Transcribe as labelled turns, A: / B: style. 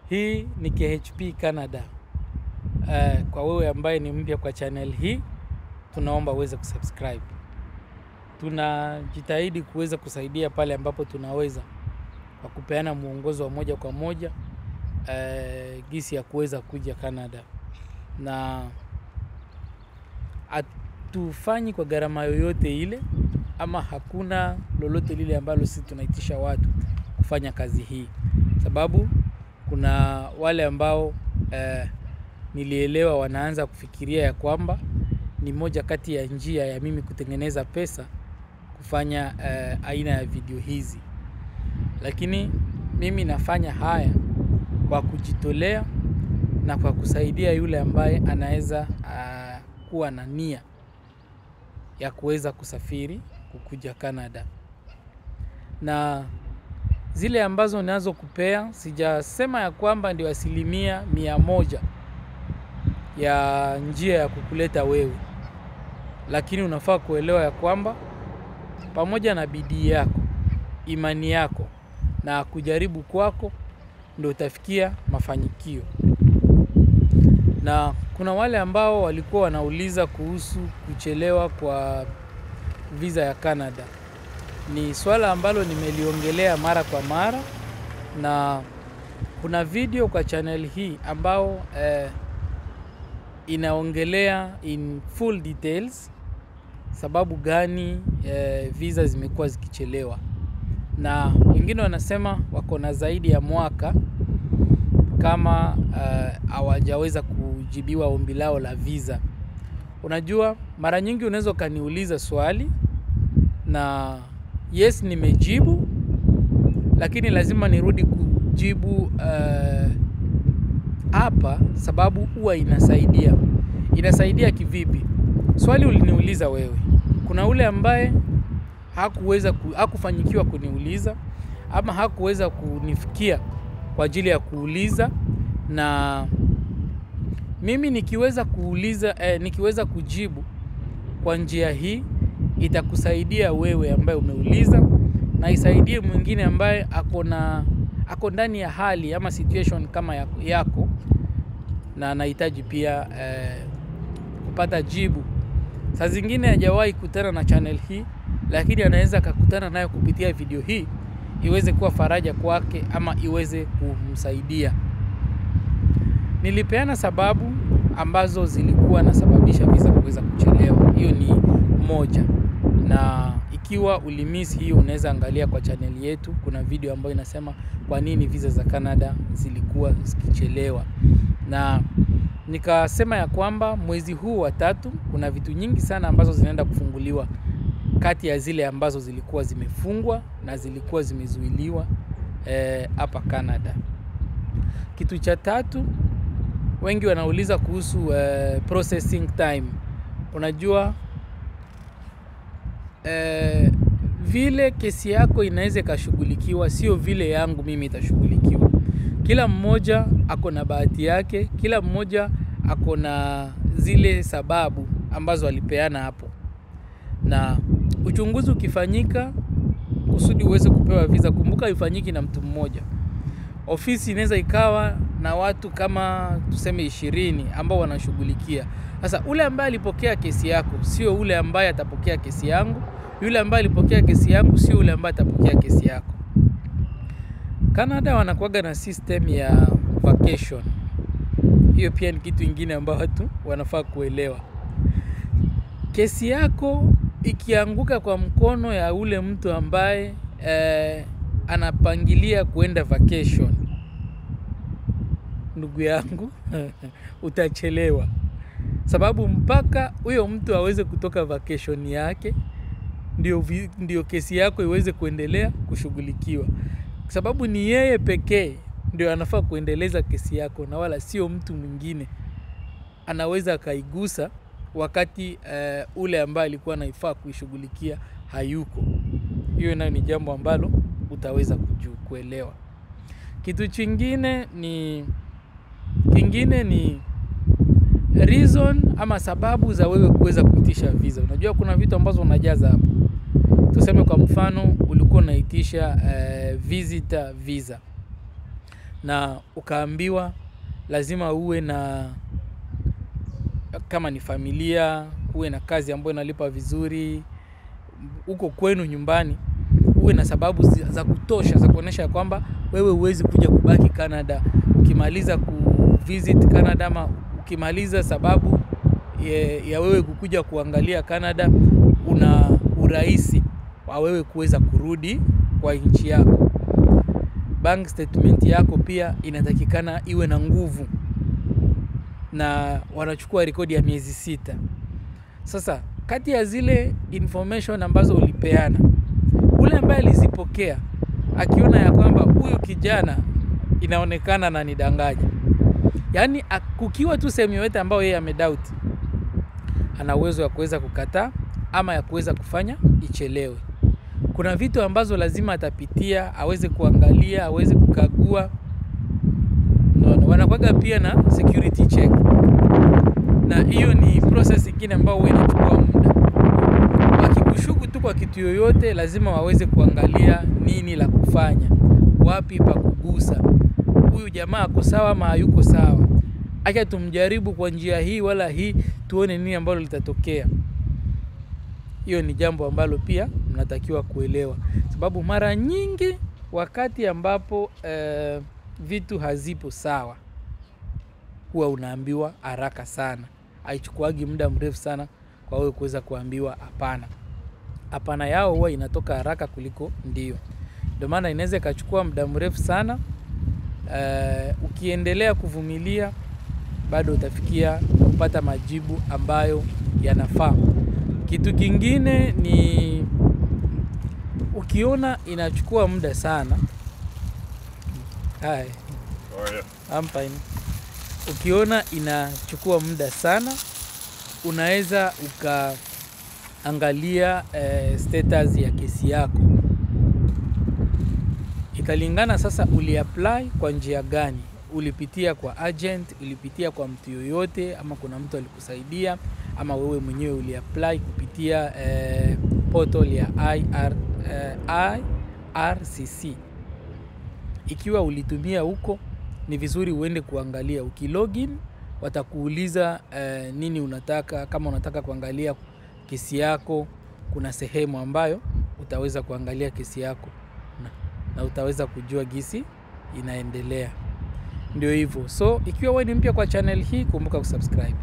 A: Hii ni KHP Canada. Kwa wewe ambaye ni mpya kwa channel hii, tunaomba uweze kusubscribe. Tunajitahidi kuweza kusaidia pale ambapo tunaweza kwa kupeana mwongozo wa moja kwa moja gisi ya kuweza kuja Canada. Na hatufanyi kwa gharama yoyote ile, ama hakuna lolote lile ambalo sisi tunaitisha watu kufanya kazi hii. Sababu kuna wale ambao nilielewa wanaanza kufikiria ya kwamba ni moja kati ya njia ya mimi kutengeneza pesa kufanya aina ya video hizi. Lakini mimi nafanya haya kwa kujitolea na kwa kusaidia yule ambaye anaweza kuwa na nia ya kuweza kusafiri kukuja Canada. Na zile ambazo nazo kupea, sijasema ya kwamba ndio 100% ya njia ya kukuleta wewe. Lakini unafaa kuelewa ya kwamba pamoja na bidii yako, imani yako na kujaribu kwako, ndio utafikia mafanikio. Na kuna wale ambao walikuwa wanauliza kuhusu kuchelewa kwa visa ya Canada. Ni swala ambalo nimeliongelea mara kwa mara, na kuna video kwa channel hii ambao inaongelea in full details sababu gani visa zimekuwa zikichelewa. Na wengine wanasema wako na zaidi ya mwaka kama hawajaweza kujibiwa ombi lao la visa. Unajua, mara nyingi unaweza kaniuliza swali na yes nimejibu, lakini lazima nirudi kujibu hapa sababu huwa inasaidia. Inasaidia kivipi? Swali uliniuliza wewe. Kuna ule ambaye hakufanyikiwa kuniuliza ama hakuweza kunifikia kwa ajili ya kuuliza, na mimi nikiweza kujibu kwa njia hii itakusaidia wewe ambaye umeuliza, na isaidie mwingine ambaye ako ndani ya hali ama situation kama yako na anahitaji pia kupata jibu. Saa zingine hajawahi kutana na channel hii, lakini anaweza kukutana nayo kupitia video hii iweze kuwa faraja kwake ama iweze kumsaidia. Nilipeana sababu ambazo zilikuwa nasababisha visa kuweza kuchelewa. Hiyo ni moja. Na ikiwa ulimisi hiyo, unaweza angalia kwa channel yetu, kuna video ambayo inasema kwa nini visa za Canada zilikuwa zikichelewa. Na nikasema ya kwamba mwezi huu wa 3 kuna vitu nyingi sana ambazo zinaenda kufunguliwa kati ya zile ambazo zilikuwa zimefungwa na zilikuwa zimezuiliwa hapa Canada. Kitu cha 3, wengi wanauliza kuhusu processing time. Unajua vile kesi yako inaweza kashughulikiwa sio vile yangu mimi itashughulikiwa. Kila mmoja ako na bahati yake, kila mmoja ako na zile sababu ambazo alipeana hapo. Na uchunguzi ukifanyika kusudi uweze kupewa visa, kumbuka ifanyiki na mtu mmoja. Ofisi inaweza ikawa na watu kama tuseme 20 ambao wanashughulikia. Sasa ule ambaye alipokea kesi yako sio ule ambaye atapokea kesi yangu, yule ambaye alipokea kesi yangu sio ule ambaye atapokea kesi yako. Canada wanakuwaga na system ya vacation. Hiyo pia ni kitu kingine ambacho watu wanafaa kuelewa. Kesi yako ikianguka kwa mkono ya ule mtu ambaye anapangilia kuenda vacation, ndugu yangu, utachelewa. Sababu mpaka huyo mtu aweze kutoka vacation yake ndio kesi yako iweze kuendelea kushughulikiwa. Sababu ni yeye pekee ndio anafaa kuendeleza kesi yako, na wala sio mtu mwingine anaweza kaigusa wakati ule ambaye alikuwa anaifaa kuishughulikia hayuko. Hiyo nayo ni jambo ambalo utaweza kuelewa. Kitu kingine ni reason ama sababu za wewe kuweza kuitisha visa. Unajua kuna vitu ambazo unajaza hapo. Tuseme kwa mfano ulikuwa unaitisha visitor visa. na ukaambiwa lazima uwe na, kama ni familia, uwe na kazi ambayo inalipa vizuri, uko kwenu nyumbani, uwe na sababu za kutosha za kuonesha kwamba wewe huwezi kuja kubaki Canada. Ukimaliza kuvisit Canada ama ukimaliza sababu ya wewe kukuja kuangalia Canada, una urahisi wa wewe kuweza kurudi kwa nchi yako. Bank statement yako pia inatakikana iwe na nguvu, na wanachukua rekodi ya miezi 6. Sasa kati ya zile information ambazo ulipeana, ule ambaye alizipokea akiona ya kwamba huyu kijana inaonekana na nidanganya, yani kukiwa tu sehemu yote ambayo yeye amedoubt, ana uwezo wa kuweza kukataa ama ya kuweza kufanya ichelewe. Kuna vitu ambazo lazima atapitia, aweze kuangalia, aweze kukagua. Wanakuwaga pia na security check, na hiyo ni process nyingine ambayo inachukua muda. Wakikushuku tu kwa kitu yoyote, lazima waweze kuangalia nini la kufanya, wapi pa kugusa, huyu jamaa ako sawa ama hayuko sawa, acha tumjaribu kwa njia hii wala hii, tuone nini ambalo litatokea. Hiyo ni jambo ambalo pia mnatakiwa kuelewa, sababu mara nyingi wakati ambapo vitu hazipo sawa, huwa unaambiwa haraka sana. Haichukuagi muda mrefu sana kwa wewe kuweza kuambiwa hapana. Hapana yao huwa inatoka haraka kuliko ndio. Ndio maana inaweza ikachukua muda mrefu sana. Ukiendelea kuvumilia, bado utafikia kupata majibu ambayo yanafaa. Kitu kingine ni ukiona inachukua muda sana. Hai. I'm fine. Ukiona inachukua muda sana, unaweza ukaangalia status ya kesi yako. Italingana sasa uliapply kwa njia gani. Ulipitia kwa agent, ulipitia kwa mtu yoyote, ama kuna mtu alikusaidia, ama wewe mwenyewe uliapply kupitia portal ya IRCC. Ikiwa ulitumia huko, ni vizuri uende kuangalia. Ukilogin, watakuuliza nini unataka. Kama unataka kuangalia kesi yako, kuna sehemu ambayo utaweza kuangalia kesi yako na utaweza kujua gisi inaendelea. Ndio hivyo. So ikiwa wewe ni mpya kwa channel hii, kumbuka kusubscribe.